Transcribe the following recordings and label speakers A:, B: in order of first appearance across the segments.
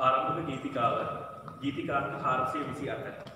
A: ආරම්භක ගීතිකාව ගීතිකාංක 428.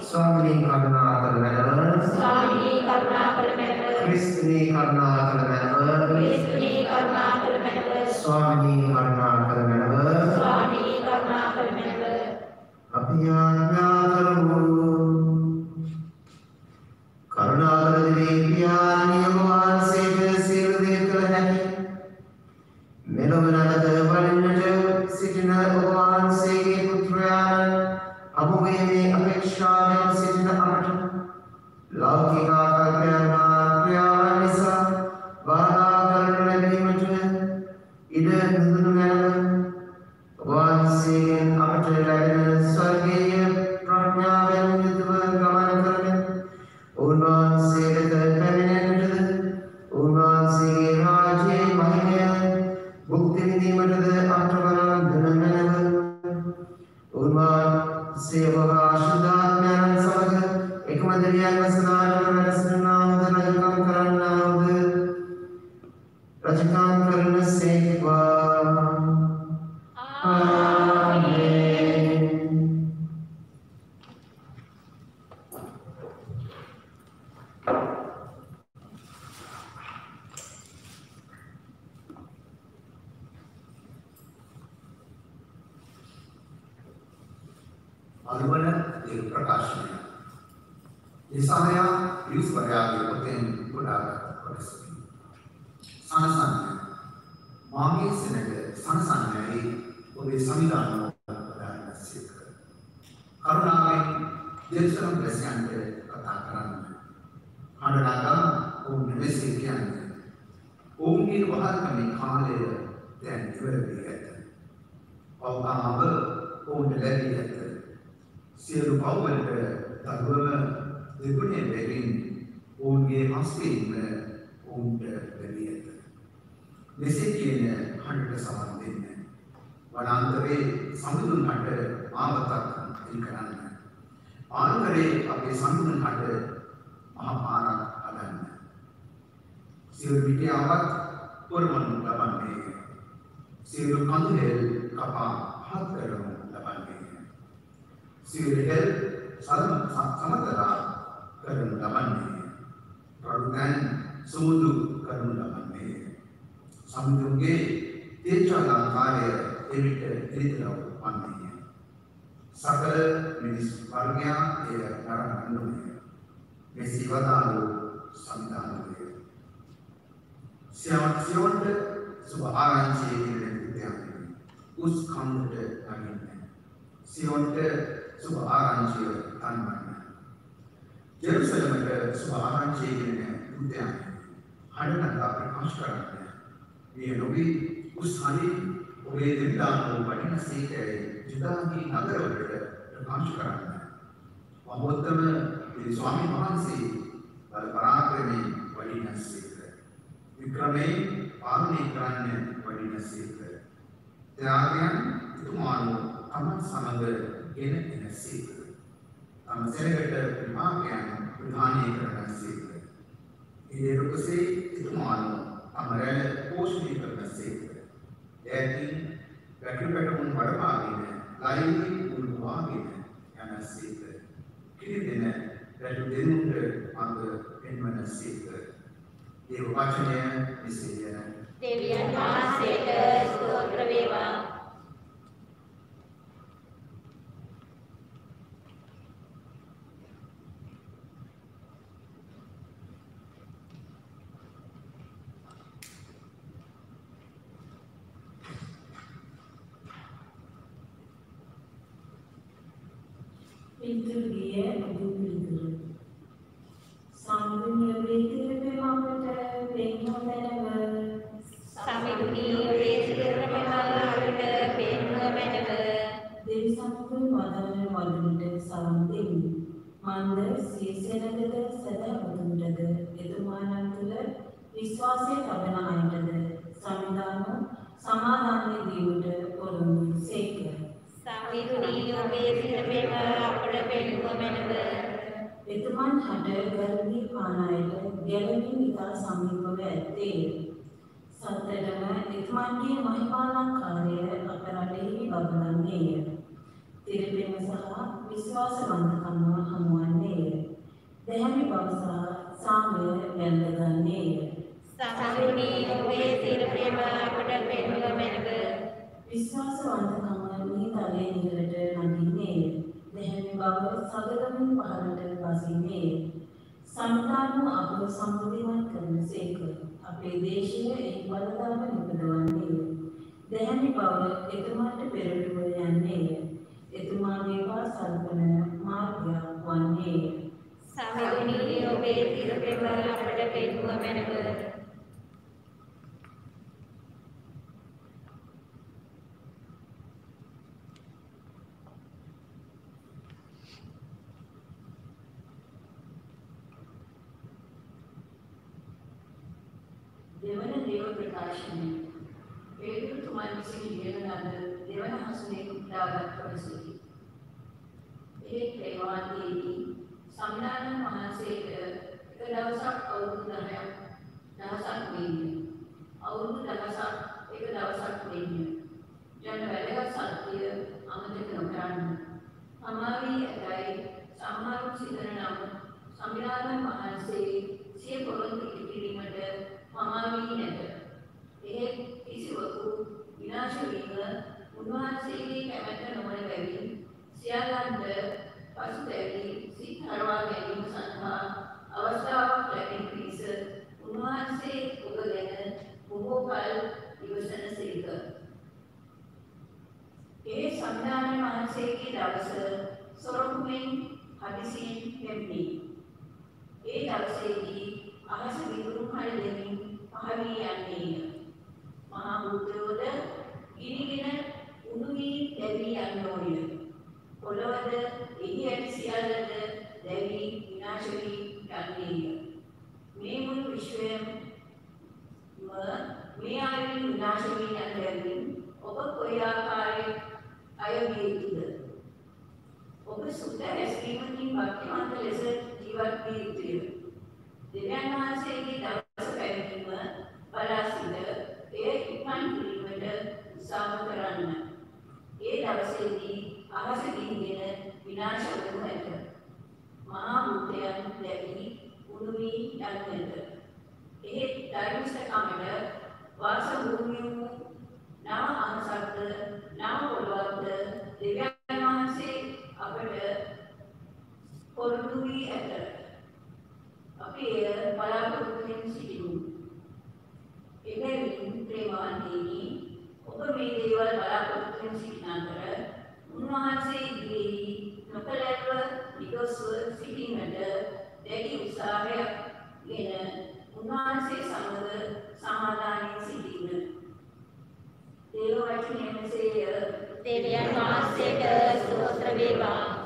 B: Swami Karuna Karuna පිස්තුනි කරුණාකර මැනව ස්වාමීනි කරුණාකර මැනව අපි ආඥා කරමු කරුණාකර දෙවියන් පියාණන් වහන්සේට සියලු දේ කළ හැකි මෙලොව නැවත වඩින්නට සිටින ඔබ වහන්සේගේ පුත්‍රයාණන් අමුවීමේ අපේක්ෂාවෙන් සිටින අපට ලෞකික ආකල්පයන් ක්‍රියාවන් නිසා වාරා කරනු ලැබීමට ඉඩ නොදුණු මැනව ඔබ වහන්සේගෙන් අපට ලැබෙන ස්වර්ගීය ප්‍රඥාවෙන් යුතුව ගමන් කරමින් උන්වහන්සේට පැමිණෙන්නටද උන්වහන්සේගේ රාජ්‍යයේ මහිමය භුක්ති විඳීමටද අපට වරම් දෙන මැනව උන්වහන්සේ ඔබ ආශිර්වාදයන් සමග එකම දෙවියන් වහන්සේලාට වැඩසටහනවද රජකම් කරන්නවද රජකම් කරන සේක්වා ආමේන්.
C: අනුවන ඒ ප්‍රකාශනය Yesaya Yus Variable Poten Buddha Kodesumi Sanasanya Mami Senator Sanasanya Ode Samidano Buddha Sikh Karunawe Jesulam Presidente Katakaran Hadanaga Om Nevesikian Om Gir Bahar Kami Kale Dan Iverbiet Om Kamabe Om Deleviet Siru Power Dagwama දෙගුණේ බැගින් ඔවුන්ගේ හස්තයෙන් ඔවුන්ට ලැබී ඇත. මෙසේ කියන හඬට සවන් දෙන්න. වනාන්තරයේ සමුදුන් හඬ ආවතක් එලි කරන්න. ආන්තරයේ අපේ සමුදුන් හඬ මහා පාරක් හදන්න. සියලු පිටියාවත් පොරමනු ලබන්නේ. සියලු කඳුහෙල් කපා හත් කරනු ලබන්නේ. සියලු හෙල් සමතලා කරනු ලබන්නේ ප්‍රවෘත්තයන් සමුදු කරනු ලබන්නේ සමුදුගේ තේජාලංකාරය එවිට එළිදලව වන්නේ සකල මිනිස් වර්ගයා එය නරඹන්නේ මෙසි වදාළු සම්දානය සියොන්ට සුභ ආරංචියේ නිරන්තරයෙන් උස් කන්දට නැගින්නේ සියොන්ට සුභ ආරංචිය තන්වන්න Jerusalemට සුභ ආරංචිය කියන උද්‍යානය හඬනගා ප්‍රකාශ කරන්න මේ නොවි උස්හානි ඔබේ දෙවියන්ව වටින සීතේ ජුදාගේ නගරවලට ප්‍රකාශ කරන්න මහෝත්තම මේ ස්වාමීන් වහන්සේ බල පරාක්‍රමී වටින සීත වික්‍රමේ පාලනය කරන්න වටින සීත ත්‍යාගයන් තුමාණෝ තමන් සමග ගෙන එන සීත තම සැරකට විභාගයන් ප්‍රධානය කරන සීත ඒ රුකසේ තුමාණෝ අමරණ පෝෂණය කරන සීත එයකින් වැටුපැටමුන් වඩවාගෙන ලයිවි උල්වාගෙන යන සීත කිරිදෙන වැටු දෙනුන්ට අඟ පෙන්වන සීත ඒ වචනය විසෙය
D: දෙවියන් වහන්සේට ස්තෝත්‍ර වේවා.
E: Pinturia Abdul Samdunia Betir Memangta Pengomenava
D: Samdunia Betir Memangta Pengomenava
E: Devi Samdu Madana Madunta Samdim Manda Sisenagada Sada Maduntada Edumanantula Viswase Tabana Aintada Samidana Samadana Divuta Polundu Sekya
D: Samdunia Betir Memangta Pengomenava
E: එතුමන් හට ගර්භී පානායට ගැලවීම ඉතා සමීපව ඇත්තේ. සතරම එතුමන්ගේ මහිමාලංකාරය අප රටෙහි බබලන්නේය. තිරපෙම සහ විශ්වාසවන්තකම හමුවන්නේය. දැහැමි බව සහ සාමය වැළඳගන්නේය.
D: සාමිරුනි ඔබේ සිරපෙම අපට පෙන්ව මැනව.
E: විශ්වාසවන්තකම මේ තලයේ නිලට නගින්නේය. දැහැමි බව සගතමින් පහළට බසින්නේය. සම්දාන අප සම්පූර්ණවත් කරනසේක. අපේ දේශය එහි බලදාම නිපදවන්නේය. දැහැමි බව එතුමාට පෙරටුව යන්නේය. එතුමාගේ පාසල්පන මාර්ගය වන්නේය.
D: සාමිරුනි ඔබේ සිරපෙම අපට පෙන්ව මැනව.
E: දෙවන දේව ප්‍රකාශනය. පේතුතුමන් විසින් ලියන ලද දෙවන හසුනේ කුඩාගත් කොටසකි. ඒ ප්‍රේමාන්තයේදී සම්දාන මහන්සේට එක දවසක් අවුරුදු 10ක් වෙන්නේ. අවුරුදු 10ක් එක දවසක් වෙන්නේ. යන වැදගත් සත්‍ය අමතක නොකරන්න. අමාවී ඇතයි සම්මාරු සිදන නම් සම්දාන මහන්සේ සිය පොරොන්දු ඉදිරිීමට මමාවී නැත. ඒ කිසිවකු විනාශ වීම උන්වහන්සේගේ කැමැත්ත නොවන බැවින් සියල්ලන්ට පසුතැවී සිත් හරවා ගැනීම සඳහා අවස්ථාවක් ලැබෙන පිණිස උන්වහන්සේ ඔබ ගැන බොහෝ කල් ඉවසන සේක. ඒ සම්දාන මහන්සේගේ දවස සොරකුමින් හදිසියෙන් ලැබුණි. ඒ දවසේදී අහස විදුරුම් හල දෙමින් පහවී යන්නේය. මහා බුද්ධෝද ගිනිගෙන උණු වී දැවී යන්නෝය. පොළොවද එහි ඇති සියල්ලද දැවී විනාශ වී යන්නේය. මේ මුළු විශ්වයම මේ ආයතන විනාශ වී යන බැවින් ඔබ කොයි ආකාරයේ අයවිය යුතුද? ඔබ සුද්ධ හැසිරීමකින් භක්තිමන්ත ලෙස ජීවත් විය යුතුය. දෙවියන් වහන්සේගේ දවස පැවැත්ම බලා සිට එය ඉක්මන් කිරීමට උත්සාහ කරන්න. ඒ දවසේදී අහස ගිනිගෙන විනාශ වනු ඇත. මහා භූතයන් දැවී උණු වී යන්නට. ඒ ධර්මිෂ්ඨකමට වාස භූමිය නව අංශක්ද නව පොළොවක්ද දෙවියන් වහන්සේ අපට පොරොන්දු වී ඇත. අපි එය බලාපොරොත්තු වෙමින් සිටිමු. එබැවින් ප්‍රේමවන්තයනි, ඔබ මේ දේවල් බලාපොරොත්තු වෙමින් සිටින අතර උන්වහන්සේ ඉදිරියේ නොකලැව නිදොස්ව සිටීමට දැඩි උත්සාහයක් ගෙන උන්වහන්සේ සමග සමාදානයෙන් සිටීම. දේව වචනය මෙසේය.
D: දෙවියන් වහන්සේට ස්තෝත්‍ර වේවා.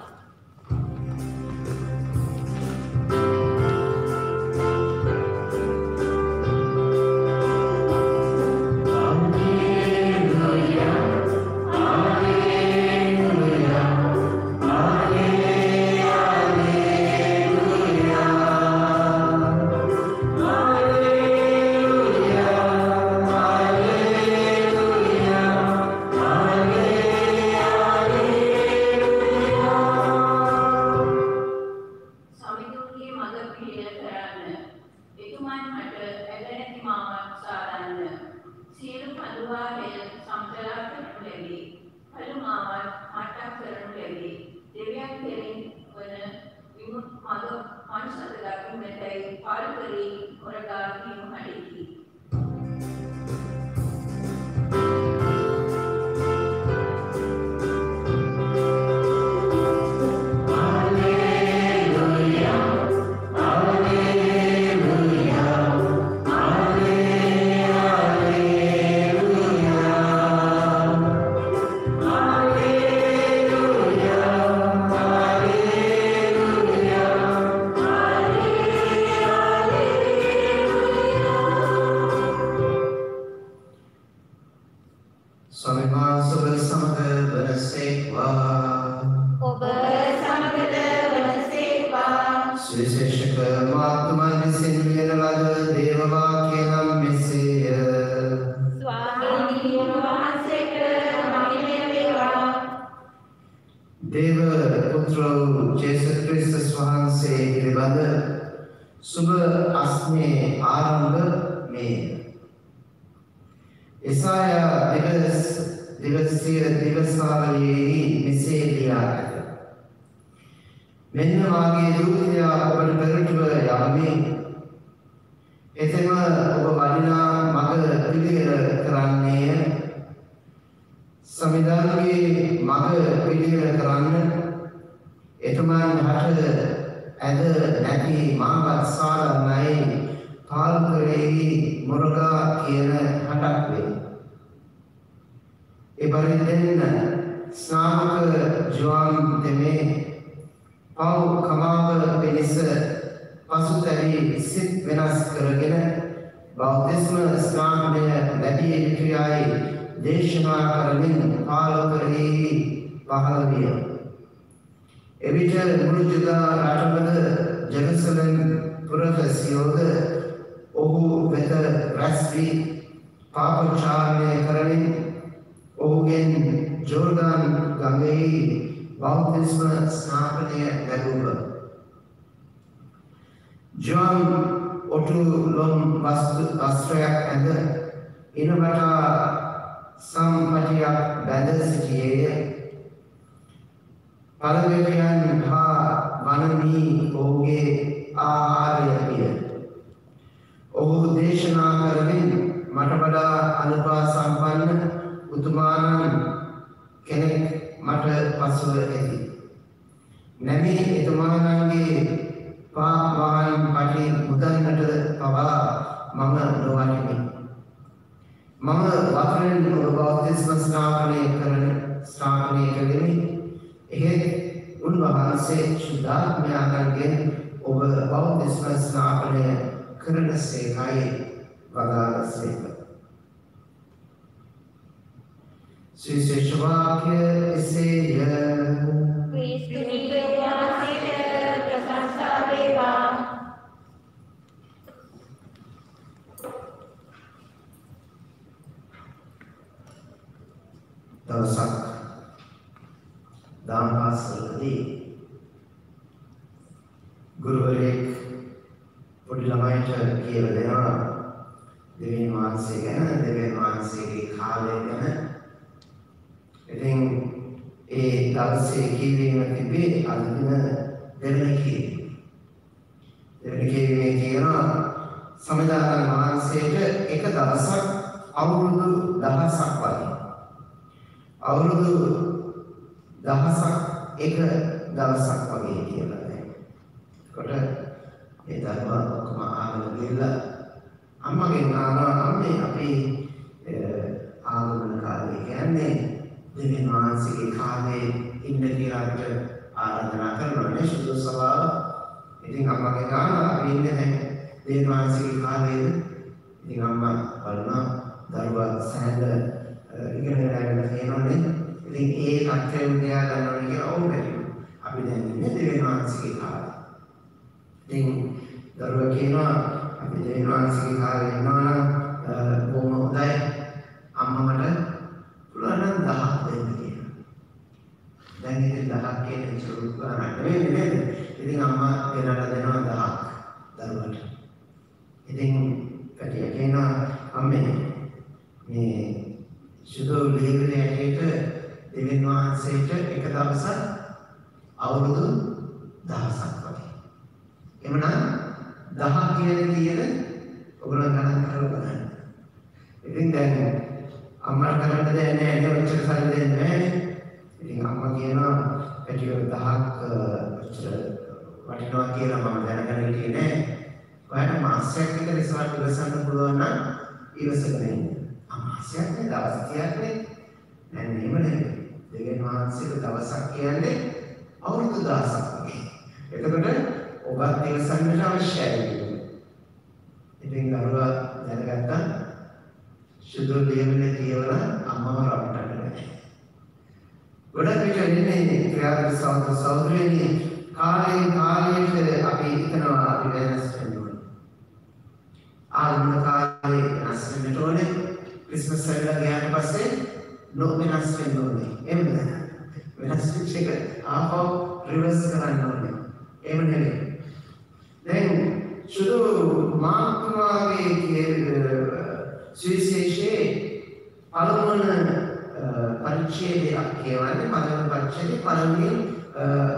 B: සුබ අස්නේ ආරම්භ මේ එසායා දිවසාවලියෙහි මෙසේ ලියා ඇත. මෙන්න මාගේ දූතයා ඔබට පෙරටුව යන්නේ එතෙම ඔබ වඩිනා මඟ පිළිවෙල කරන්නේය. සමිඳාන්ගේ මඟ පිළිවෙල කරන්න එතුමන් හට ඇද නැති මාවත් සාලන්නයි පාල්කරෙහි මොරගා කියන හටක් වේ. එබරිදෙන්න ස්නාමක ජුවන් තෙමේ පව් කමාව වෙනස පසුතැවි සිත් වෙනස් කරගෙන බෞද්ධස්ම ස්නානය ලැබිය යුතුයයි දේශනා කරමින් පාලකයෙහි පහළ විය. එවිට මුළු ජුදා රටවල ජෙරුසලම් පුරවැසියෝද ඔහු වෙත රැස් වී පාපචාරණය කරමින් ඔහුගෙන් ජෝර්දාන් ගඟෙහි බෞද්ධස්ම ස්නාපනය ලැබුවා. ජොන් ඔටුලොම් වස්ත්‍රයක් ඇඳ ඉනවටා සම්පටියක් බැඳ සිටියේය. පළවෙනියන් හා වනමී ඔහුගේ ආහාරය විය. ඔහු දේශනා කරමින් මට වඩා අනුභව සම්පන්න උතුමාණන් කෙනෙක් මට පසුව ඇති. නැමි එතුමාණන්ගේ පාපවාන් පටි මුදන්නට පවා මම නොවනිමි. මම වතුරෙන් ඔබ බෞද්ධස්ම ස්නාපනය කළෙමි. එහෙත් උන්වහන්සේ ශුද්ධාත්මයන්ගෙන් ඔබ බෞද්ධස්ම ස්නාපනය කරන සේකයි වදාළසේක. सुविशेष वाक्य एसेय
D: क्रिस्तुनी वासित प्रशंसा वेवा.
B: දවසක් දාන පාසලදී ගුරුවරයෙක් පොඩි ළමයිට කියලා දෙනවා දෙවියන් වහන්සේ ගැන, දෙවියන් වහන්සේගේ කාලය ගැන. ඉතින් ඒ දවසේ කියවීම තිබේ අද දින දෙවෙනි කියවීම. දෙවෙනි කියවීමේ කියනවා සමිඳානන් වහන්සේට එක දවසක් අවුරුදු 1000ක් වගේ. අවුරුදු 1000ක් එක දවසක් වගේ කියලා නේද? කොට ඒ දරුවා ඔක්කොම ආගම ගිහලා අම්මගෙන් අහනවා අම්මේ අපි ආගමන කාලේ කියන්නේ දෙවියන් වහන්සේගේ කාලේ ඉන්න කියලා අපිට ආරාධනා කරනවා නේ සුදු සභාව. ඉතින් අම්මගෙන් අහනවා අපි ඉන්නේ නැහැ දෙවියන් වහන්සේගේ කාලේද? ඉතින් අම්මා බලනවා දරුවා සෑහල ඉගෙන ගන්න තියෙනවානේ. ඉතින් ඒ කට්ටිය උදයා ගන්නවා කියලා ඕන බැරි. අපි දැන් ඉන්නේ දෙවියන් වහන්සේගේ කාලේ. ඉතින් දරුවා කියනවා අපි දෙවියන් වහන්සේගේ කාලේ ඉන්නවා නම් බොහොම හොඳයි. අම්මමට පුළුවන් නම් 1000ක් දෙන්න කියලා. දැන් ඉතින් 1000ක් කියන චුරුක් ගන්න නේද? ඉතින් අම්මා ගෙනලා දෙනවා 1000ක් දරුවට. ඉතින් පැටිය කියනවා අම්මේ මේ සුදු ලේවිලේ ඇටේට දෙවියන් වහන්සේට එක දවසක් අවුරුදු 1000ක් වගේ. එමනම් 1000 කියන ඔයගොල්ලෝ ගණන් කරලා බලන්න. ඉතින් දැන් අම්මා කරන්න දෙන්නේ නැහැ නේ ඔච්චර සල්ලි දෙන්නේ නැහැ. ඉතින් අම්මා කියනවා පැටිය 1000ක් ඔච්චර වටිනවා කියලා මම දැනගෙන හිටියේ නෑ. ඔයාලට මාසයක් විතර ඉස්සරහට ඉවසන්න පුළුවන් නම් ඉවසගෙන ඉන්න. මාසයක් නේ දවස් 30ක් නේ. නෑ නෙමෙයි නෙමෙයි. දෙවියන් වහන්සේට දවසක් කියන්නේ අවුරුදු 1000ක් වගේ. එතකොට ඔබත් ඉවසන්නට අවශ්‍යයි. ඉතින් දරුවා දැනගත්තා සුදු දෙවියන් කියලා අම්මව රවට්ටන්න බෑ. ගොඩක් විට ඉන්නේ ක්‍රියාත්මක සෞන්දර්යයේ කාලයට අපි හිතනවා අපි වෙනස් වෙන්න ඕනේ. ආගම කාලේ වෙනස් වෙන්න ඕනේ. ක්‍රිස්මස් සැරලා ගියාට පස්සේ වෙනස් වෙන්න ඕනේ. එහෙමද? වෙනස් වෙච්ච එක ආපහු රිවර්ස් කරන්න ඕනේ. එහෙම නෙවෙයි. දැන් මාත්‍රාවේ සුවිශේෂයේ පළමුවන පරිච්ඡේදයක් කියවන්නේ පළවෙනි පරිච්ඡේදයේ පළවෙනි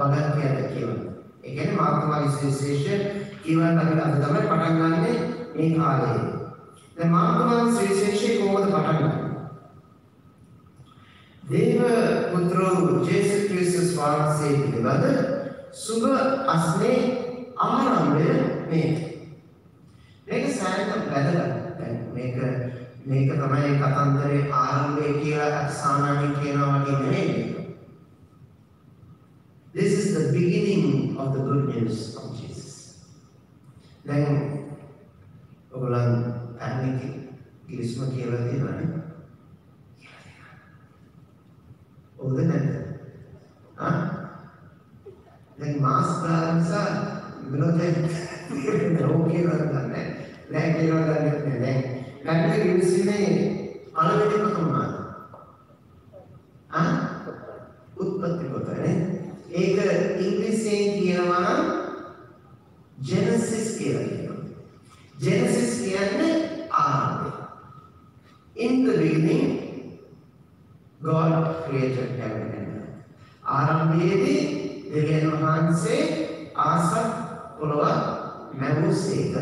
B: වගන්තියක් කියවන්නේ. ඒ කියන්නේ මාත්‍රාවේ සුවිශේෂය කියවන්න අපි අද තමයි පටන් ගන්නෙ මේ කාලේ. දැන් මාත්‍රාවේ සුවිශේෂයේ කොහොමද පටන් ගන්නේ? දේව පුත්‍රෝ ජේසුස් ක්‍රිස්තුස් වහන්සේ පිළිබඳ සුබ අස්නේ ආරම්භය මේක. මේක සායන වැදගත්. මේක තමයි කතන්දරේ ආරම්භය කියලා සාමාන්‍යයෙන් කියනවා වගේ නෙවෙයි. This is the beginning of the good news of Jesus. දැන් ඔයගොල්ලන් අනිත් කිරිස්ම කියලා තියෙනවනේ. ඔව්ද නැද්ද? දැන් මාස් ගානසා විනෝදයෙන් රෝගී වරදන්නේ නැහැ කියලා දන්නේ නැහැ. ගන්න ඉංග්‍රීසියේ පළවෙනිම කොහොමද? උත්පත්ති පොතනේ. ඒක ඉංග්‍රීසියෙන් කියනවා නම් Genesis කියලා කියනවා. Genesis කියන්නේ ආරම්භය. In the beginning God created heaven and earth. ආරම්භයේදී දෙවියන් වහන්සේ ආසත් පොළොව මැවුසේක.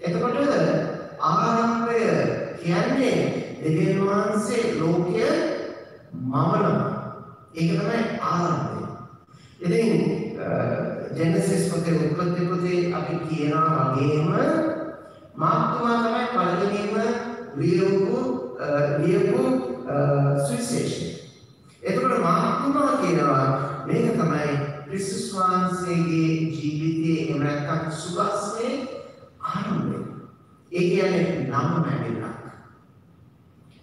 B: එතකොට ආරම්භය කියන්නේ දෙවියන් වහන්සේ ලෝකය මවනවා. ඒක තමයි ආරම්භය. ඉතින් ජෙනසිස් පොතේ උත්පත්ති පොතේ අපි කියනවා වගේම මාත්තුමා තමයි පළවෙනිම ලියපු සුවිශේෂය. එතකොට මාත්තුමා කියනවා මේක තමයි ක්‍රිස්තුස් වහන්සේගේ ජීවිතයේ එහෙම නැත්නම් සුභාස්මේ ආරම්භය. ඒ කියන්නේ නම මැවිලා.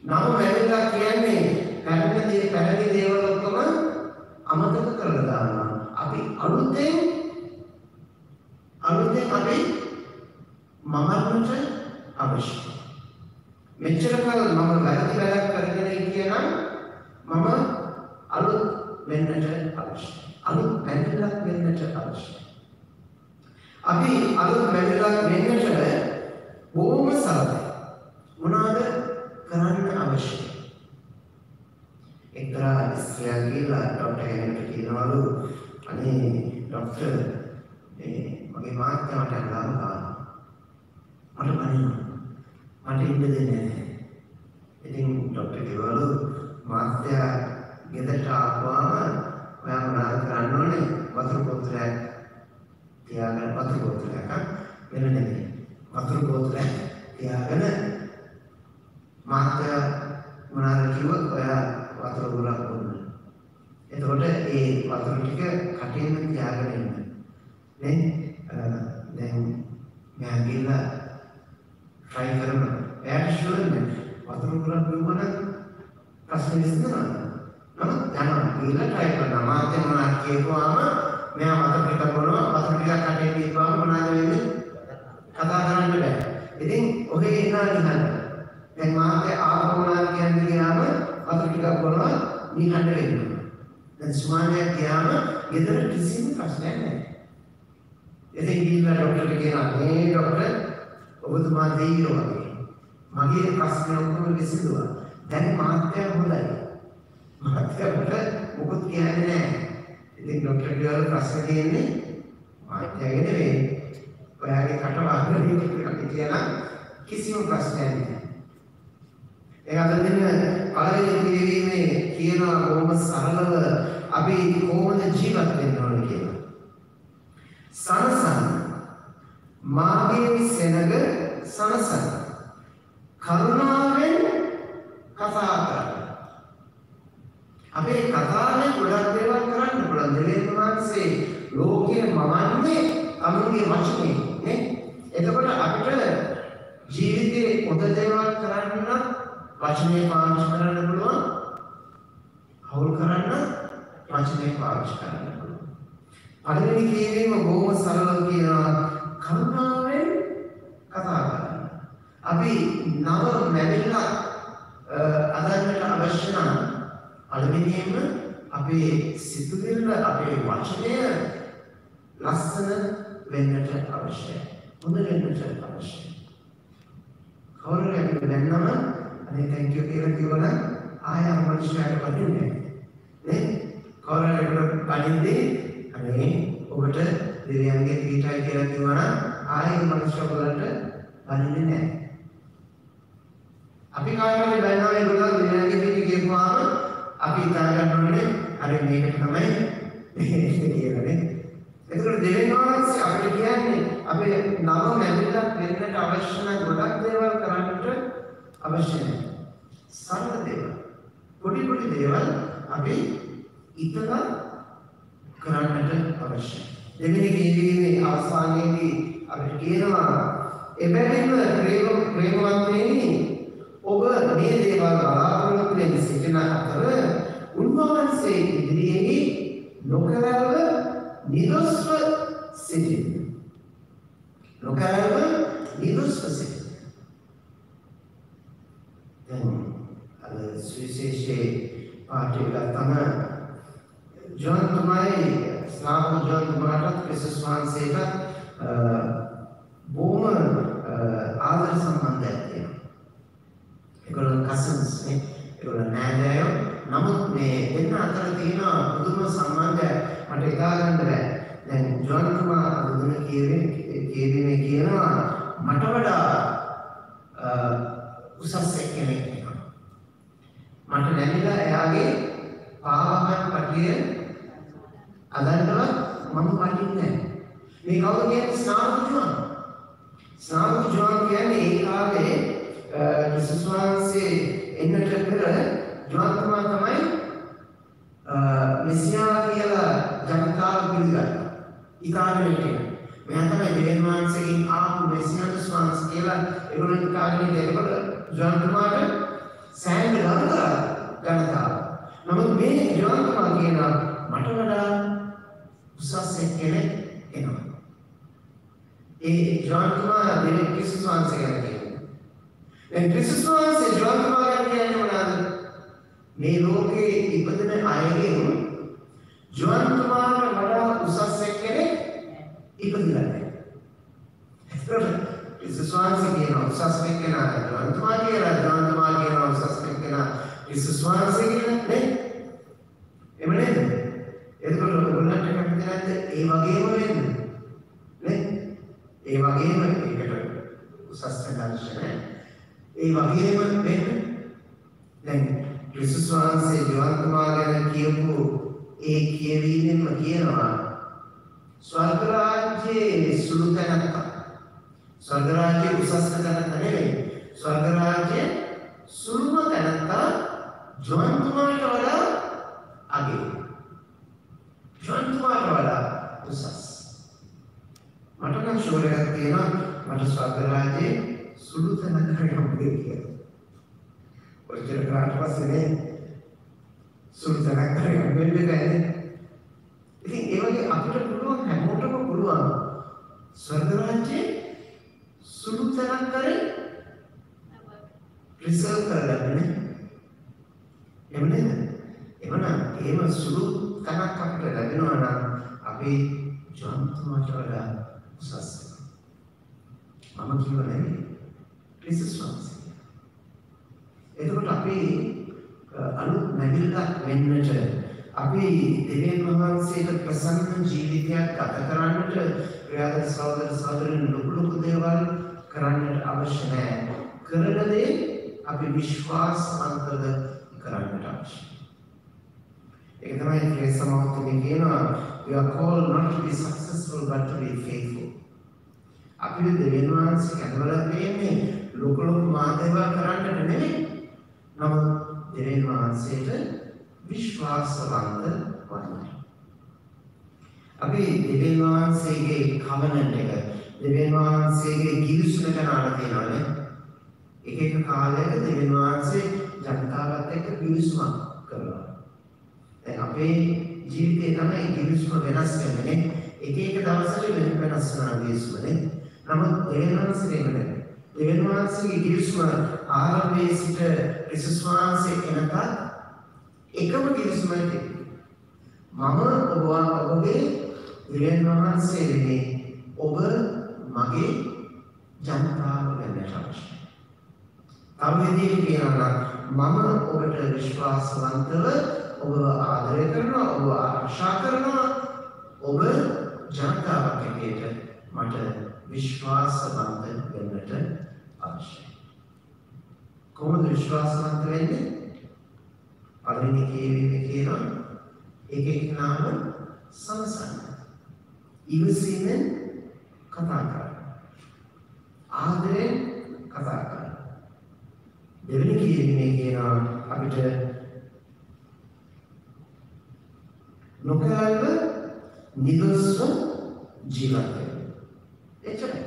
B: නම මැවිලා කියන්නේ පැරණි දේවල් ඔක්කොම අමතක කරලා දානවා. අපි අලුතෙන් අපි මමන්නට අවශ්‍යයි. මෙච්චර කාල මම වැරදි වැඩක් කරගෙන කියනම් මම අලුත් වෙන්නට අවශ්‍යයි. අලුත් මැවිලා වෙන්නට අවශ්‍යයි. අපි අලුත් මැවිලා වෙන්නට බොහොම සරලයි. මොනවාද කරන්න අවශ්‍යයි? එක්තරා ස්ත්‍රියක් කියලා ડોක්ටර් කෙනෙක්ට කියනවලු අනේ ડોක්ටර් මගේ මාත්‍යාට අල්ලාම ගන්නවා. මට බනිනවා. මට ඉන්න දෙන්නේ නැහැ. ඉතින් ડોක්ටර් කිව්වලු මාත්‍යා ගෙදරට ආවම ඔයා මොනවද කරන්න ඕනේ? වතුර බෝතලයක් තියාගෙන වතුර බෝතලයක් වෙන නෙමෙයි. වතුර බෝතලයක් තියාගෙන මාත්‍යා මොනවද කිව්වොත් ඔයා වතුර ගොඩක් බොන්න. එතකොට ඒ වතුර ටික කටින් තියාගෙන ඉන්න. දැන් මෙයා ගිහලා try කරනවා. එයාට ෂුවර් නෑ. වතුර ගොඩක් බොන්න ප්‍රශ්න විසඳනවා. නමුත් යනවා ගිහලා try කරනවා. මාත්‍යා මොනවද කියපුවාම මෙයා වතුර ටික බොනවා. වතුර ටික කටින් තියපුවාම මොනවද වෙන්නේ? කතා කරන්න බෑ. ඉතින් ඔහේ ඉන්නවා නිකන්. දැන් මාත්‍යා ආපෝනාර කියන්නේ ගියාම වතුර ටිකක් බොනවා නිකන් වෙනවා. දැන් සුමානයක් ගියාම ගෙදර කිසිම ප්‍රශ්නයක් නැහැ. ඉතින් ගිහිල්ලා ડોක්ටර්ට කියනවා මේ ડોක්ටර් ඔබතුමා දෙයියෝ වගේ. මගේ ප්‍රශ්න ඔක්කොම විසඳුවා. දැන් මාත්‍යා හොඳයි. මාත්‍යාට මොකද කියන්නේ නැහැ. ඉතින් ડોක්ටර් කියවල ප්‍රශ්න තියෙන්නේ මාත්‍යාගේ නෙවෙයි. ඔයාගේ කට වහගෙන ඉන්න කියලා කිසිම ප්‍රශ්නයක් නැහැ. ඒ අතරින් පළවෙනි පිළිවීමේ කියනවා බොහොම සරලව අපි කොහොමද ජීවත් වෙන්න ඕන කියලා. සනසන මාගේ සෙනග සනසන කරුණාවෙන් කතා කරන්න. අපේ කතාවේ ගොඩක් දේවල් කරන්න පුළුවන්. දෙවියන් වහන්සේ ලෝකය මවන්නේ අනුන්ගේ වචනේ නේ. එතකොට අපිට ජීවිතේ පොත දේවල් කරන්න වචනේ පාවිච්චි කරන්න පුළුවන්. හවුල් කරන්න වචනේ පාවිච්චි කරන්න පුළුවන්. පළවෙනි කියවීම බොහොම සරලව කියනවා කරුණාවෙන් කතා කරන්න. අපි නව මැවිලා අදන්නට අවශ්‍ය නම් පළවෙනියෙන්ම අපේ සිතුවිල්ල අපේ වචනය ලස්සන වෙන්නට අවශ්‍යයි. හොඳ වෙන්නට අවශ්‍යයි. කවුරු හරි අපිට දැන්නම අනේ thank you කියලා කිව්වනම් ආයෙ අමනුෂ්‍යයට වදින්නේ නේ? කවුරු හරි අපිට පණින්නේ අනේ ඔබට දෙවියන්ගේ පිටයි කියලා කිව්වනම් ආයෙ මනුෂ්‍ය වලට වදින්නේ නැහැ. අපි කායවල බයනවා ඒගොල්ලෝ දෙවියන්ගේ පිට කියපුවාම අපි හිතා ගන්න ඕනේ අර මේක තමයි කියලානේ. ඒකට දෙවියන් වහන්සේ අපිට කියන්නේ අපේ නම නැතිලක් වෙන්නට අවශ්‍ය නැ ගොඩක් දේවල් කරන්නට අවශ්‍ය නැහැ. සරල දේවල්. පොඩි දේවල් අපි ඉතලා කරන්නට අවශ්‍යයි. දෙවෙනි කීවේ අවසානයේදී අපිට කියනවා එබැවින්ම ප්‍රේමවන්තයනි ඔබ මේ දේවල් බලාපොරොත්තු වෙන සිටින අතර උන්වහන්සේ ඉදිරියේ නොකරව නිදොස්ව සිටින්න. නොකරව නිදොස්ව සිටින්න. දැන් අද සුවිශේෂී පාඨයක තමයි ජොන් තමයි ස්නාපක ජොන් තුමාට ක්‍රිස්තුස් වහන්සේට බොහොම ආදර සම්බන්ධයක් තියෙනවා. ඒගොල්ලෝ කසන්ස් නේ, ඒගොල්ලෝ නෑදෑයෝ. නමුත් මේ දෙන්න අතර තියෙන පුදුම සම්බන්ධයක් මට හිතා ගන්න බෑ. දැන් ජොන් තුමා බුදුන කියවීමේ කියනවා මට වඩා උසස් කෙනෙක් වෙනවා. මට නැමිලා එයාගේ පාවහන් පටිය අදන්නවත් මම පටින්නේ නැහැ. මේ කවුද කියන්නේ? ස්නාපක ජොන්. ස්නාපක ජොන් කියන්නේ ඒ කාලේ ක්‍රිස්තුස් වහන්සේ එන්නට පෙර ජොන් තුමා තමයි මෙසියා කියලා ජනතාව පිළිගත්තා. ඉතාලියේ මෙයා තමයි දෙවියන් වහන්සේගෙන් ආපු මෙසියාස් වහන්සේ කියලා ඒගොල්ලෝ ඉතාලියේ දෙවිවල ජොන් තුමාට සෑහෙන ගෞරවයක් ජනතාව. නමුත් මේ ජොන් තුමා කියනවා මට වඩා උසස් කෙනෙක් එනවා. ඒ ජොන් තුමා දෙවියන් ක්‍රිස්තුස් වහන්සේ ගැන කියනවා. දැන් ක්‍රිස්තුස් වහන්සේ ජොන් තුමා ගැන කියන්නේ මොනවාද? මේ ලෝකේ ඉපදෙන අයගෙන් ජොන් තුමාට වඩා උසස් කෙනෙක් ඉපදිලා නැහැ. ක්‍රිස්තුස් වහන්සේ කියනවා උසස් කෙනා ජොන් තුමා කියලා, ජොන් තුමා කියනවා උසස් කෙනා ක්‍රිස්තුස් වහන්සේ කියලා නේ? එහෙම නේද? එතකොට ඔයගොල්ලන්ට කැමති නැද්ද ඒ වගේම වෙන්න? නේ? ඒ වගේම ඒකට උසස් වෙනවශ්‍ය නැහැ. ඒ වගේම වෙන්න. දැන් ක්‍රිස්තුස් වහන්සේ ජොන් තුමා ගැන කියපු ඒ කියවීමෙන්ම කියනවා ස්වර්ග රාජ්‍යයේ සුළු තැනක. ස්වර්ග රාජ්‍යයේ උසස් තැනක නෙවෙයි. ස්වර්ග රාජ්‍යයේ සුළුම තැනක ජොන් තුමාට වඩා අගේ. ජොන් තුමාට වඩා උසස්. මට නම් ෂුවර් එකක් තියෙනවා මට ස්වර්ග රාජ්‍යයේ සුළු තැනකට යන්න කියලා. ඔච්චර කාට පස්සේනේ සුළු තැනකට යන්න බැහැ. ඉතින් ඒ වගේ අපිට පුළුවන් හැමෝටම පුළුවන් ස්වර්ග රාජ්‍යයේ සුළු තැනක් කරේ රිසර්ව් කරගන්න. එහෙම නේද? එහෙම සුළු තැනක් අපිට ලැබෙනවා නම් අපි ජොන් තුමාට වඩා උසස්. මම කියව නෙමෙයි. ක්‍රිස්තුස් වහන්සේ. එතකොට අපි අලුත් නැගිල්ලක් වෙන්නට අපි දෙවියන් වහන්සේට ප්‍රසන්න ජීවිතයක් ගත කරන්නට ප්‍රියද සහෝදර සහෝදරයන් ලොකු දේවල් කරන්නට අවශ්‍ය නැහැ. කරන දේ අපි විශ්වාසවන්තව කරන්නට අවශ්‍යයි. ඒක තමයි ක්‍රිස්තුස් මහත්මයා කියනවා we are called not to be successful but to be faithful. අපි දෙවියන් වහන්සේ කැඳවලා තියෙන්නේ ලොකු මාදේවල් කරන්නට නෙමෙයි. නමුත් දෙවියන් වහන්සේට විශ්වාසවන්ත වන්න. අපි දෙවියන් වහන්සේගේ කවනන්ට් එක දෙවියන් වහන්සේගේ කිවිසුම ගැන අහලා තියෙනවානේ. එක කාලයක දෙවියන් වහන්සේ ජනතාවත් එක්ක කිවිසුමක් කරනවා. දැන් අපේ ජීවිතේ තමයි කිවිසුම වෙනස් වෙන්නේ. එක දවසට වෙනස් වෙනවා කිවිසුමනේ. නමුත් දෙවියන් වහන්සේ නෙමෙයි. දෙවියන් වහන්සේගේ කිවිසුම ආරම්භයේ සිට ක්‍රිස්තුස් වහන්සේ එනකල් එකම කිවිසුමයි. මම ඔබගේ දෙවියන් වහන්සේ වෙන්නේ ඔබ මගේ ජනතාව වෙන්න අවශ්‍යයි. තව විදිහට කියනවා මම ඔබට විශ්වාසවන්තව ඔබ ආදරය කරනවා ඔබ ආශා කරනවා ඔබ ජනතාවක් හැටියට මට විශ්වාසවන්ත වෙන්නට අවශ්‍යයි. කොහොමද විශ්වාසවන්ත වෙන්නේ? පළවෙනි කියවීමේ කියනවා එකෙක්නාම සමසන්න. ඉවසීමෙන් කතා කරන්න. ආදරයෙන් කතා කරන්න. දෙවෙනි කියවීමේ කියනවා අපිට නොකරව නිදොස්ව ජීවත් වෙන්න. එච්චරයි.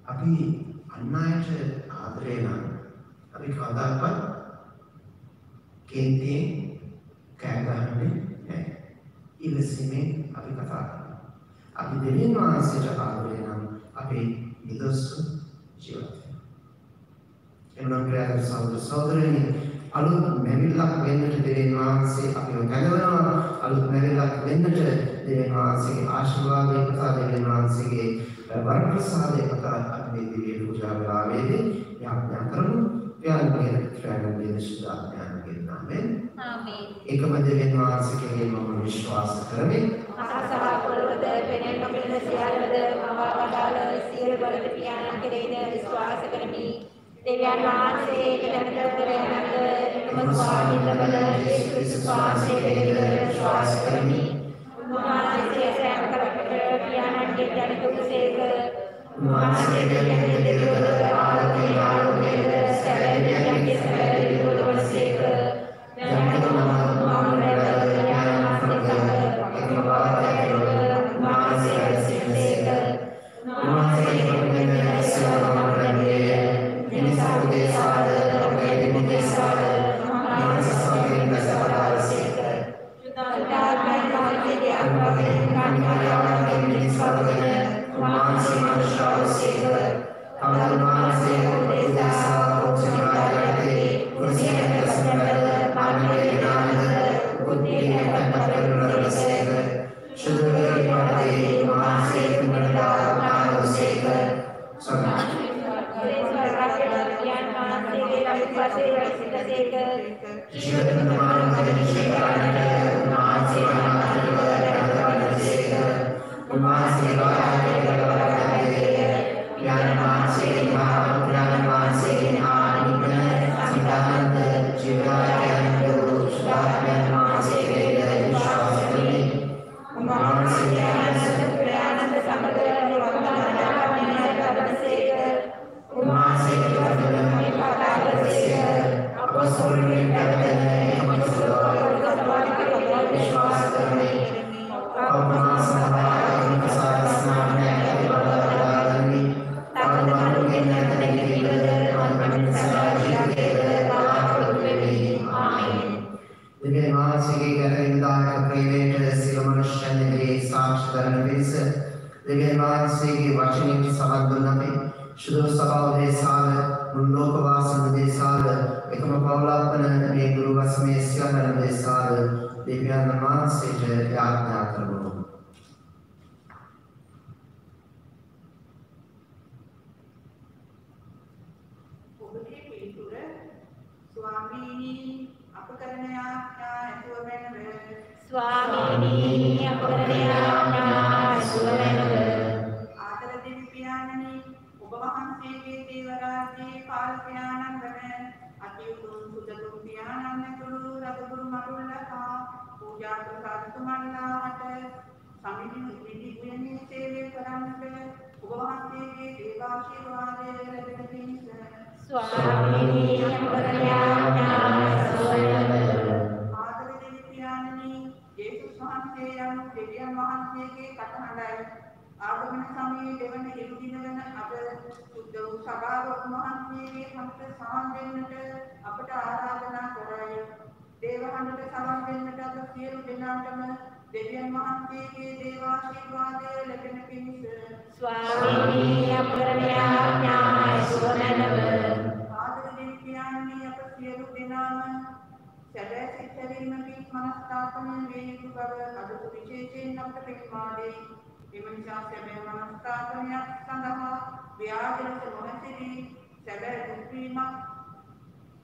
B: අපි අන් අයට ආදරය නම් අපි කවදාවත් කේන්තියෙන් කෑ ගහන්නේ නැහැ. ඉවසීමෙන් අපි කතා කරනවා. අපි දෙවියන් වහන්සේට ආදරය නම් අපි නිදොස්ව ජීවත් වෙනවා. එනම් ප්‍රිය සහෝදරයනි අලුත් මැවිල්ලක් වෙන්නට දෙවියන් වහන්සේ අපිව කැඳවනවා. අලුත් මැවිල්ලක් වෙන්නට දෙවියන් වහන්සේගේ ආශිර්වාදය පතා දෙවියන් වහන්සේගේ වරප්‍රසාදය පතා අපි මේ දිව්‍ය පූජා වෙලාවේදී යාඥා කරමු. යාඥා කරන සුදාඥානගේ නාමයෙන්
D: ආමේන්.
B: එකම දෙවියන් වහන්සේගේ මම විශ්වාස කරමි.
D: අසසහ පොළොවද පෙනෙන නොපෙනෙන සියල්ලද මවා වදාළ සියලු බලද පියාණන් කෙරෙහිද විශ්වාස කරමි. දෙවියන් වහන්සේට දැනට කරනද එතුම ස්වාමීන්වල යේසුස් ක්‍රිස්තුස් වහන්සේ කෙරෙහිද විශ්වාස කරමි. උන්වහන්සේ සෑම කලකට පියාණන්ගේ දැනට උසේක උන්වහන්සේගේ දෙවියන්ගේ ආලෝකයේ ආලෝකයේද සැබෑවියන්ගේ සැබෑවිය වලසේක දැනට මම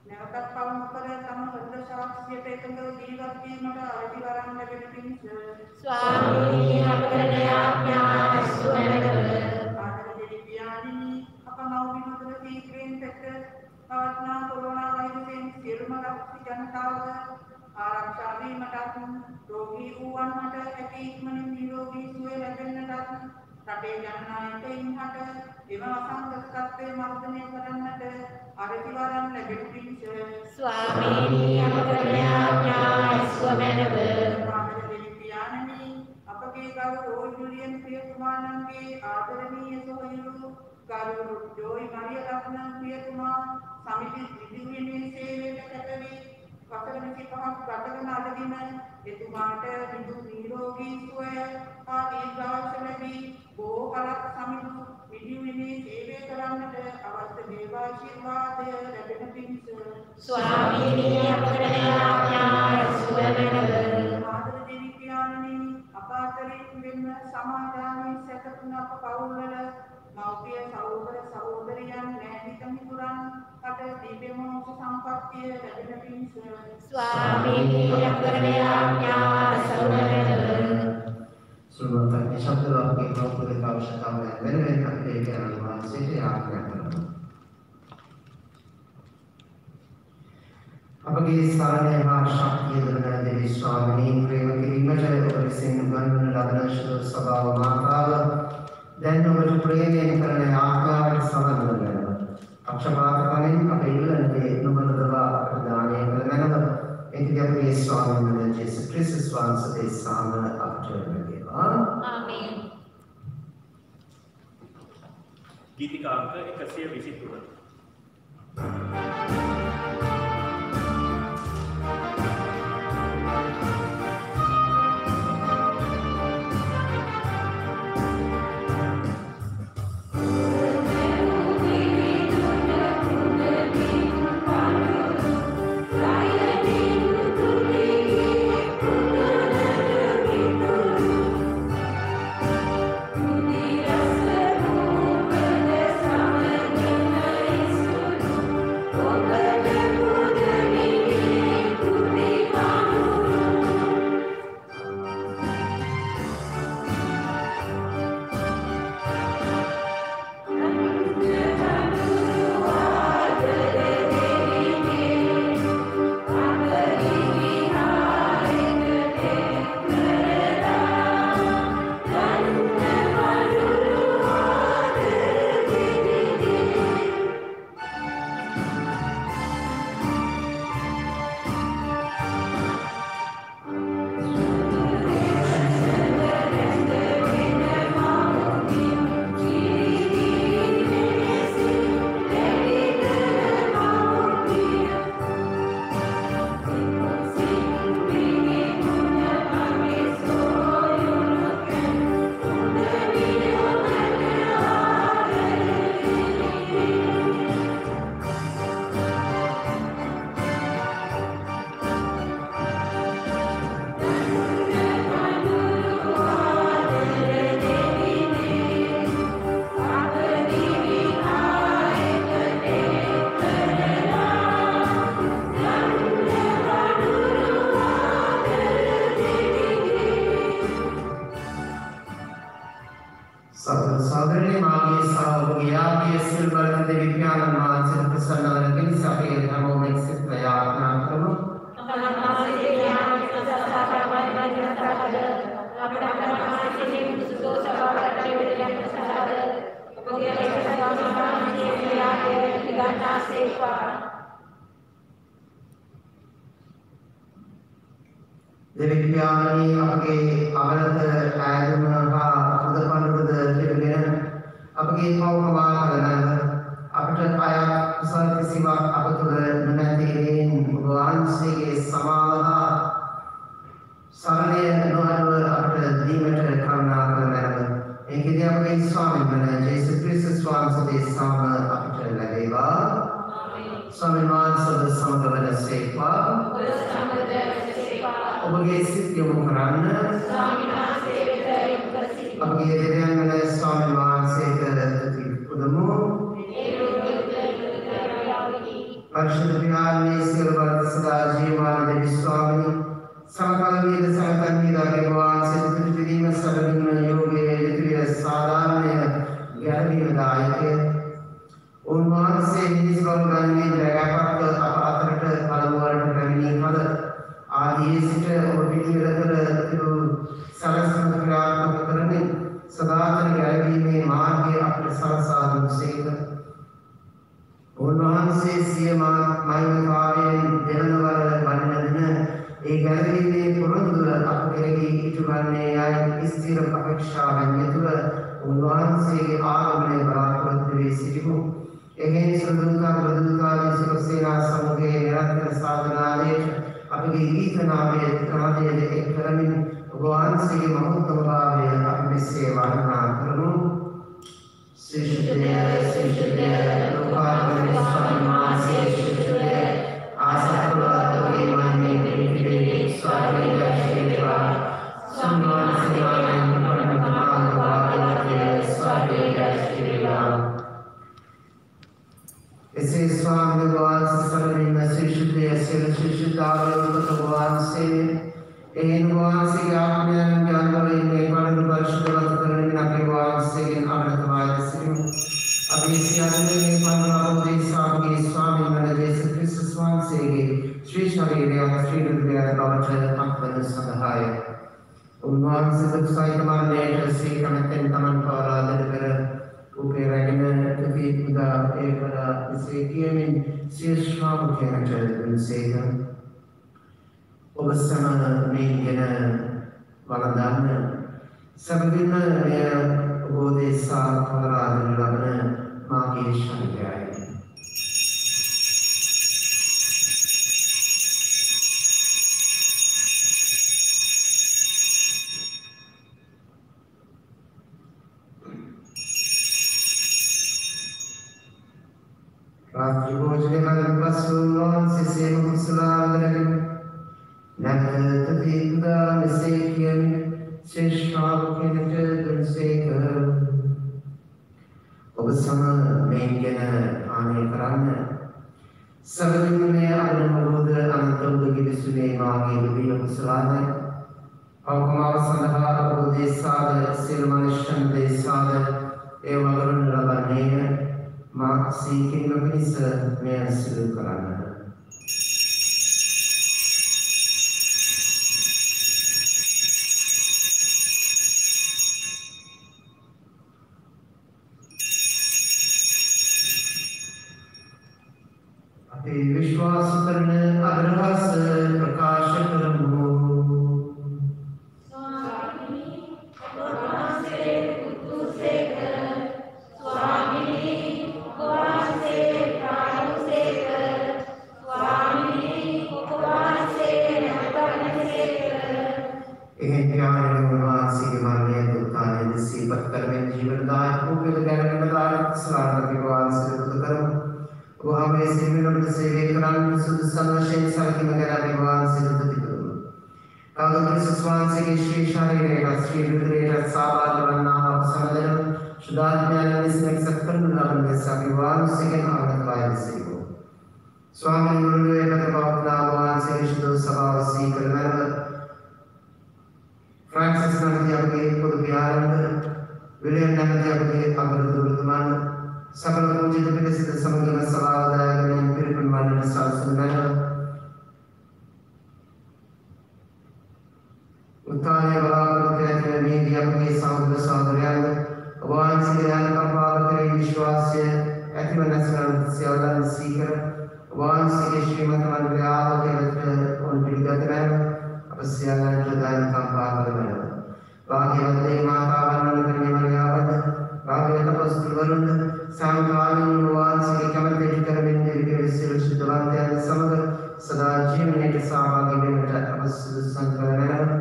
F: නැවතත් පවුම් කර තම හෘද සාක්ෂියට එකඟව ජීවත් වීමට අවදි වරන් ලැබෙන පිණිස
D: ස්වාමීනි අපට ආඥා සුවඳව
F: ආදරණීය පියාණෙනි අප මෞබිමතර සීක්‍රෙන් පෙට පවත්නා කොරෝනා වෛරසයෙන් සියලුම ජනතාව ආරක්ෂා වීමටත් රෝගී වූවන්ට හැකි ඉක්මනින් නිරෝගී සුවය ලැබෙන්නටත් රටේ ජනනායකයින් හට එම අසංගත තත්ත්වය මර්ධනය කරන්නට අරතිවරන් ලැබෙන පිණිස
D: ස්වාමීනි අපට ආඥා සුවඳව
F: ආදරණීය පියාණෙනි අපගේ ගෞරව ජුලියන් ප්‍රියතුමාණන්ගේ ආදරණීය සොහොයුරු ගරු ජෝයි මරිය රත්න ප්‍රියතුමා සමිති විදුලියේ සේවයට කැපවී වසර 25ක් ගත කරන අද දින එතුමාට විදු නිරෝගී සුවය හා දීර්ඝායුෂ ලැබී බොහෝ කලක් සමිති විදුලියේ සේවය කරන්නට අවශ්‍ය දේවාශිර්වාදය ලැබෙන පිණිස
D: ස්වාමීනි අපට ආඥා සුවඳව
F: ආදරණීය පියාණෙනි අප අතරින් වෙන සමාදානයේ සැකසුන අප පවුල්වල මෞපිය සහෝදර සහෝදරියන් නැතික මිතුරන් කට දිව්‍ය මොහොත සම්පත්තිය ලැබෙන පිණිස
D: ස්වාමීනි අපට ආඥා සුවඳව
B: सुनता शब्द आपके प्रभु के आवश्यकता में मेरे अपने के अनुमान से आप क्या करो अपने सारे मां शक्ति दरना देवी स्वामी प्रेम किरीमच और सिंह गण लगन शुद्ध स्वभाव माताव then over to pray and करने आकार समझ लेना अक्षपात करें अपने के नुबंधवा प्रदान करना एक अपने स्वामी ने जैसे क्रिस्त स्वामी से सामने अपचरण
D: ආමේන්
A: ගීතිකාංක 123
B: साधारण मांगे सावगिया के सिल्वर के विज्ञान मानसिक प्रसन्न रखने सभी धर्मों में से प्रयात्न करो देविज्ञानी आपके अवरत आयतन का उदपन तिरगन आपके मौकमा करना आपके आया कुशल किसी बात आपके नमतेन भगवान से के समाधा सारे नोहर आपके दीमट करना एक दिन आपके स्वामी बने जैसे क्रिस्त स्वामी से सामने आपके लगेगा स्वामी मान सब समगवन सेवा ඔබගේ සිත් යොමු කරන්න අපගේ දෙවියන්ගල ස්වාමීන් වහන්සේට පුදමු परिशुद्ध प्यार में सिर वर्त सदा जीवन देवी स्वामी समकालीन समकालीन के भगवान से पृथ्वी में सर्वज्ञ योगे पृथ्वी साधारण ज्ञानी दायक उन्मान से निष्कल गंगे जगह पर अपात्रट अलवर गंगे मद आदि सिट और विनिरतर तिरु सरस्वत क्रियात्मक करने सदातन ज्ञानी में मार्ग अपने सरसाधन से उन्मान से सीमा मायकारें जनवर बनने एक गैलरी में पुरंदर अपकेगी इतुरने आई स्थिर अपेक्षा बन्यतुर उन्मान से आगमने बराबर द्वे सिटिको एगेन सुदुका जिससेना समुगे निरंतर साधना ले अपनी गीतना में तनादे एक करमिन भगवान से महत्व भावे अपने सेवा ना करो शिष्य लोकार्पण स्वामी से शिष्य आशा के मन में बिल्कुल स्वामी सेवा सम्मान सेवाएं परमात्मा भागवत स्वामी सेवा इसे स्वामी भगवान से सर्वनि में शिष्य भगवान से इन भगवान से आपने ज्ञान में परम परिशुद्ध करने में आपके भगवान से अमृतमय से अभी सियाने में परम स्वामी स्वामी मन जैसे कृष्ण स्वामी से श्री शरीर या श्री हृदय बावजूद अपने सहाय उन्मान से दुख साई तमाने से कमतन तमन पारा दर ऊपर रखने तभी खुदा एक बड़ा इसे किए में शीर्षाम के नजर से उपसम में ये वालदान सबदिन में वो देशा थोड़ा लगने मांगे शंकर रात्रि भोजने में पशुओं से सेवक सलाम करें नगद दिंदा मिसेकियन शिष्टाव के नजर से कर उपसम में ये आने कराने सबदिन में अपने मौजूद अनंतों की विश्वने मांगे विभिन्न सलाम और कुमार संधा उपदेशाद सिरमनिष्ठन देशाद एवं अरुण रबने माँ सीखने में अपनी सर में शुरू कराना अपने विश्वास करने अग्रहस प्रकाश करमो स्वामी गुरुदेव भगवान से विष्णु सभा सी कलर फ्रांसिस नंदी के खुद प्यारंद विलियम नंदी के अग्रदूतमान सकल पूजित प्रसिद्ध समग्र सभा दायक पिरपन मान सासुनन उत्ताने बलावते के मीडिया के साउंड साउंड भगवान से ज्ञान का पार करे विश्वास से अतिमनस्कर से अलन सीकर भगवान से श्रीमद् मंगल के वचन उन विगत में अपस्यालन जदान का पार करे बाकी वंदे माता वर्णन करने वाले आवत बाकी तपस्वी वरुण सामकालीन भगवान से कमल के करविंदे के सिर शुद्धवंते समग्र सदा जीवन के सहभागी में तपस्वी संकलन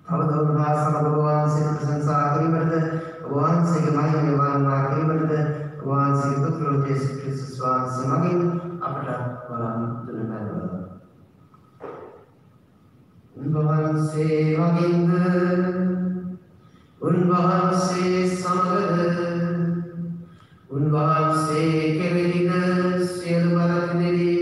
B: अवधूत भाषा भगवान से प्रशंसा करी बढ़ते भगवान से गवाही में वारणा करी बढ़ते भगवान से पुत्र जैसे कृष्ण स्वामी से मगिन अपना वरन दुनिया भगवान से मगिन भगवान से समग्र भगवान से केवलिन सेल बरत निरी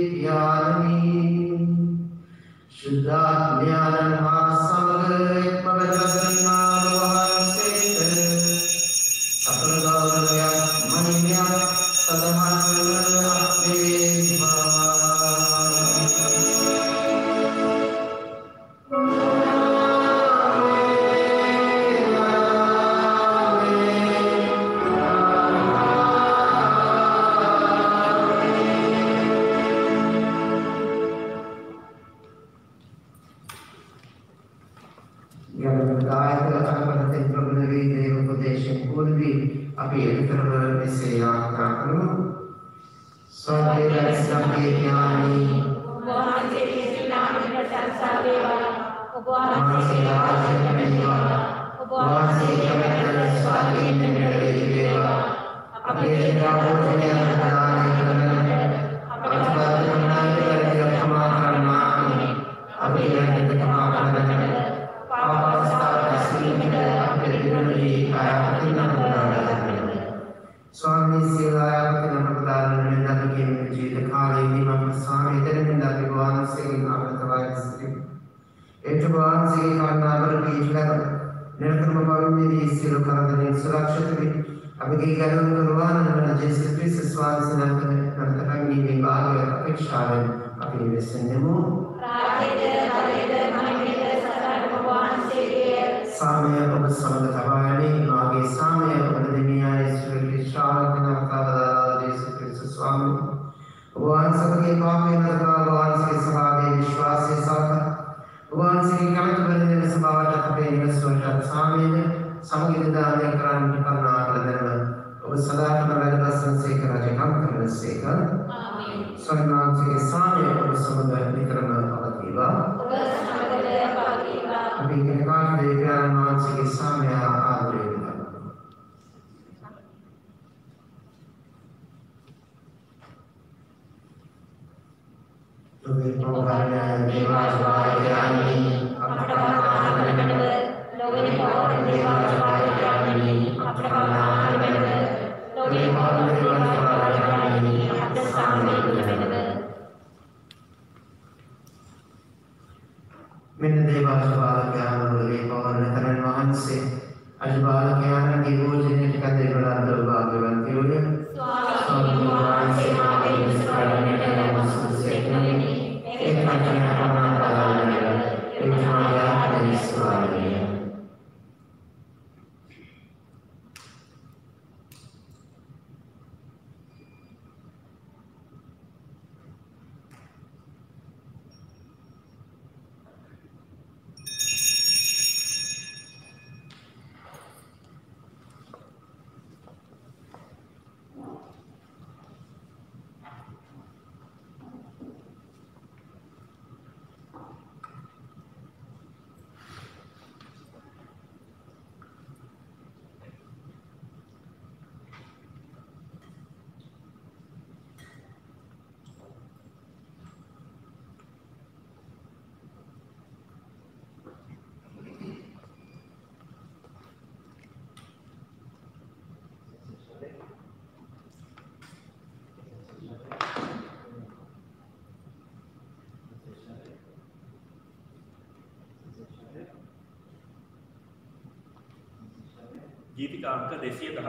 A: गीतिका अंक 213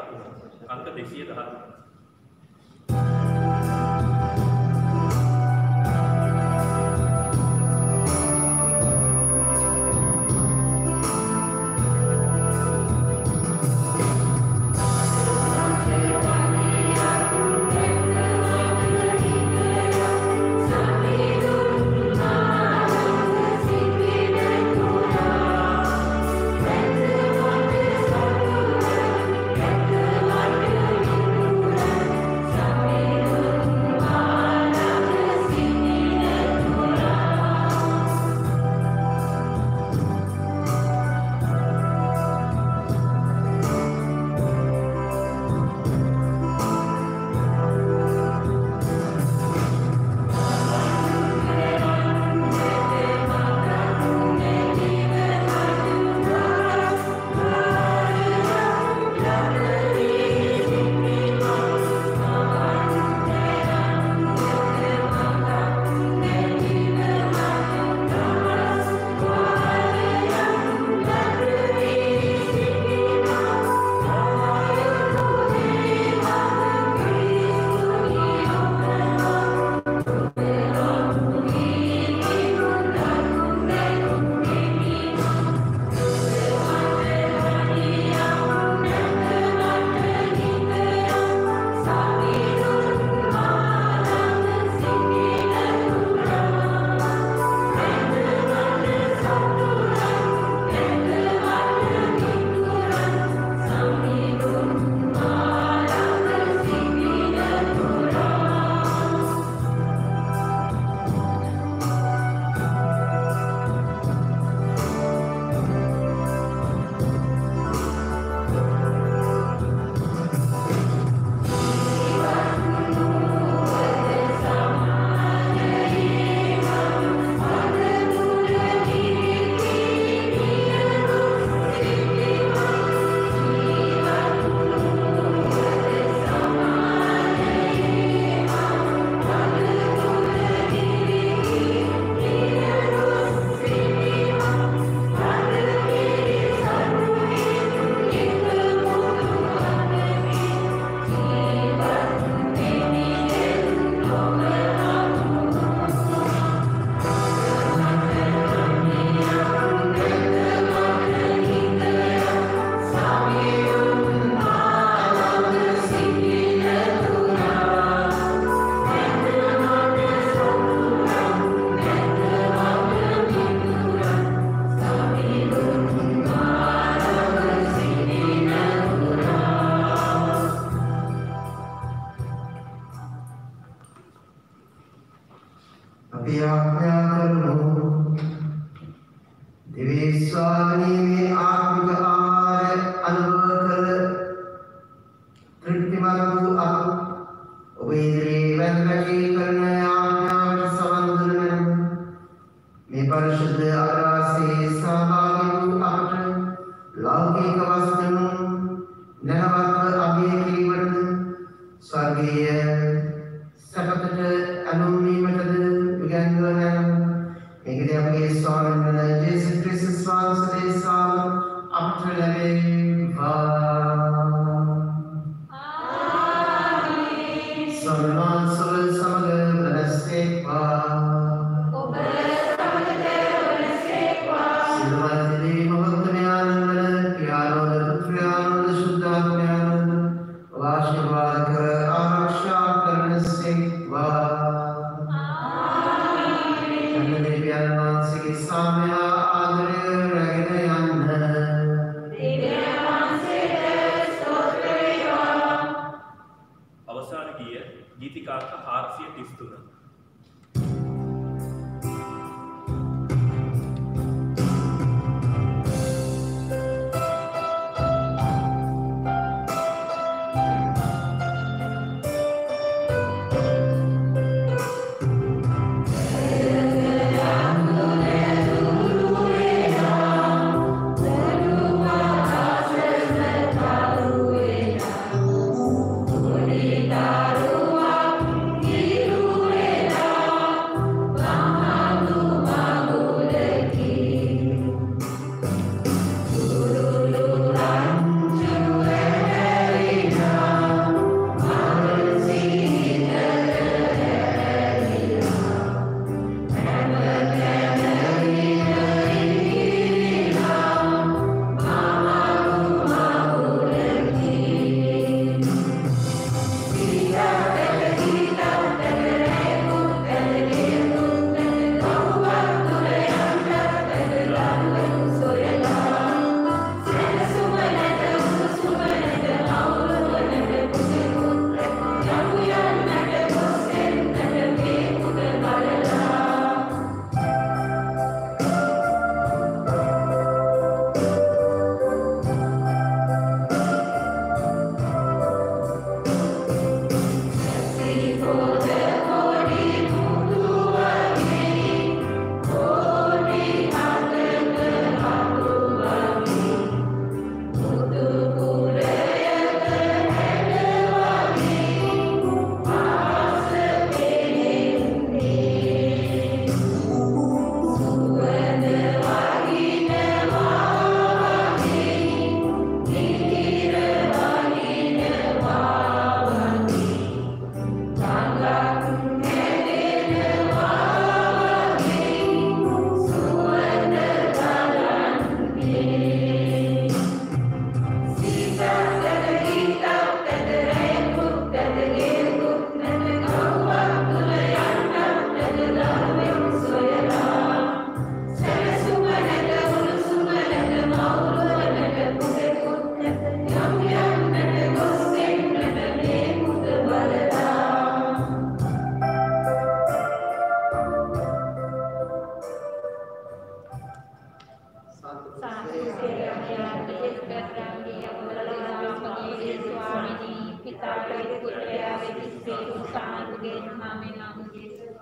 A: अंक 213
D: Thank you.
B: අපි ආඥා කරමු දිවි ස්වාමීනි ආත්මික ආහාර අනුභව කළ තෘප්තිමත් වූ අප ඔබ ඉදිරියේ වැඳගැනී කරන ආඥාවට සවන් දුන මේ පරිශුද්ධ ආරාසයේ සහභාගී වූ අපට ලෞකික වස්තුන් නැවත අභය කිරීමට ස්වර්ගීය සපතට අනුමීමටද විගන්වන මේකදී අපගේ ස්වාමීන් වහන්සේ ජේසුස් ක්‍රිස්තුස් වහන්සේ සාම අපට ලැබේවා. ආමේන්. සර්වමන් සර්ව සමග ප්‍රසේවා. ඔබ සමග ප්‍රසේවා. සිල්වන්තේ මොහොතේ प्यारों पुत्रियां शुद्धात्म्यां आशीर्वाद कर आरक्षा करने से
A: අවසාන ගීය ගීතිකාර්ථ 433.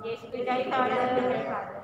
D: Yes, we